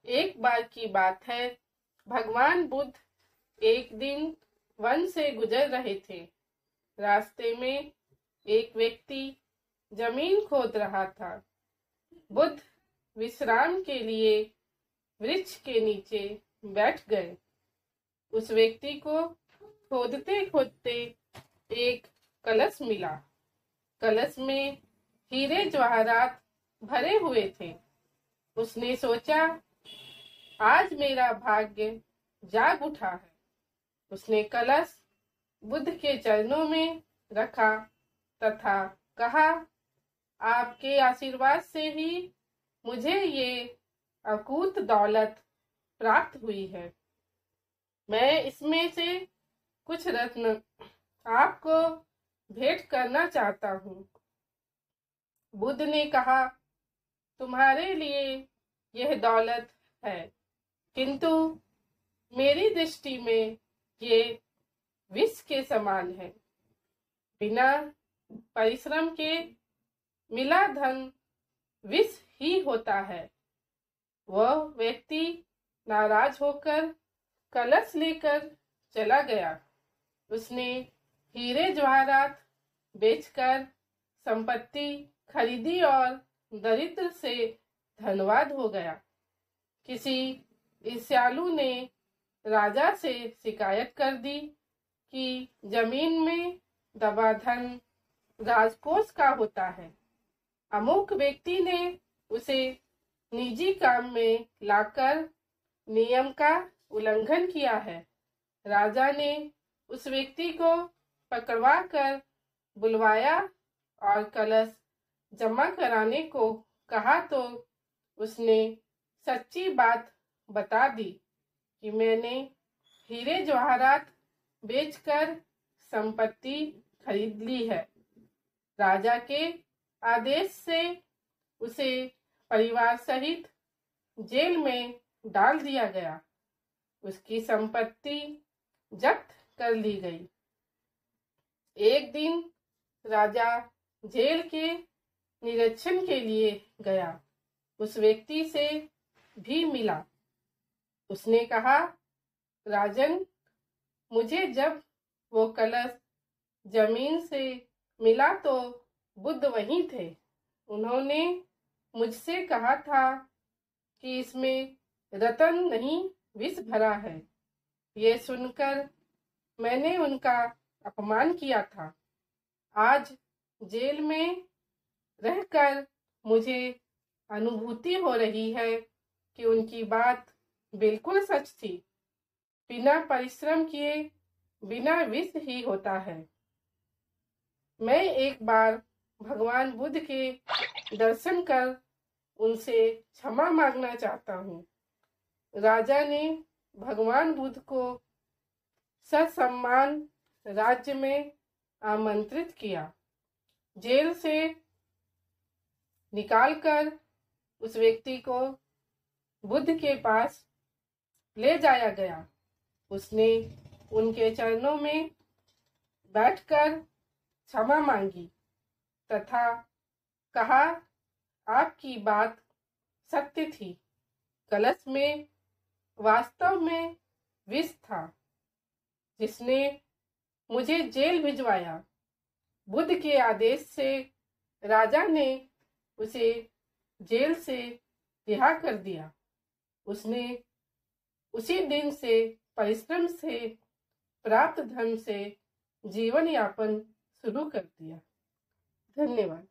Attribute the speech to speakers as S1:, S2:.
S1: एक बार की बात है, भगवान बुद्ध एक दिन वन से गुजर रहे थे। रास्ते में एक व्यक्ति जमीन खोद रहा था। बुद्ध विश्राम के लिए वृक्ष के नीचे बैठ गए। उस व्यक्ति को खोदते खोदते एक कलश मिला। कलश में हीरे जवाहरात भरे हुए थे। उसने सोचा, आज मेरा भाग्य जाग उठा है। उसने कलश बुद्ध के चरणों में रखा तथा कहा, आपके आशीर्वाद से ही मुझे ये अकूत दौलत प्राप्त हुई है। मैं इसमें से कुछ रत्न आपको भेंट करना चाहता हूँ। बुद्ध ने कहा, तुम्हारे लिए यह दौलत है, किंतु मेरी दृष्टि में ये विष के समान है। बिना परिश्रम के मिला धन विष ही होता है। वह व्यक्ति नाराज होकर कलश लेकर चला गया। उसने हीरे जवाहरात बेचकर संपत्ति खरीदी और दरिद्र से धनवान हो गया। किसी ईर्ष्यालु ने राजा से शिकायत कर दी कि जमीन में दबा धन राजकोष का होता है। अमुक व्यक्ति ने उसे निजी काम में लाकर नियम का उल्लंघन किया है। राजा ने उस व्यक्ति को पकड़वा कर बुलवाया और कलश जमा कराने को कहा तो उसने सच्ची बात बता दी कि मैंने हीरे जवाहरात बेचकर संपत्ति खरीद ली है। राजा के आदेश से उसे परिवार सहित जेल में डाल दिया गया। उसकी संपत्ति जब्त कर ली गई। एक दिन राजा जेल के निरीक्षण के लिए गया। उस व्यक्ति से भी मिला। उसने कहा, राजन, मुझे जब वो कलश जमीन से मिला तो बुद्ध वहीं थे। उन्होंने मुझसे कहा था कि इसमें रतन नहीं विष भरा है। ये सुनकर मैंने उनका अपमान किया था। आज जेल में रहकर मुझे अनुभूति हो रही है कि उनकी बात बिल्कुल सच थी। बिना परिश्रम किए बिना विष ही होता है। मैं एक बार भगवान बुद्ध के दर्शन कर उनसे क्षमा मांगना चाहता हूँ। राजा ने भगवान बुद्ध को ससम्मान राज्य में आमंत्रित किया। जेल से निकालकर उस व्यक्ति को बुद्ध के पास ले जाया गया। उसने उनके चरणों में बैठकर क्षमा मांगी तथा कहा, आपकी बात सत्य थी। कलश में वास्तव में विष था जिसने मुझे जेल भिजवाया। बुद्ध के आदेश से राजा ने उसे जेल से रिहा कर दिया। उसने उसी दिन से परिश्रम से प्राप्त धन से जीवन यापन शुरू कर दिया। धन्यवाद।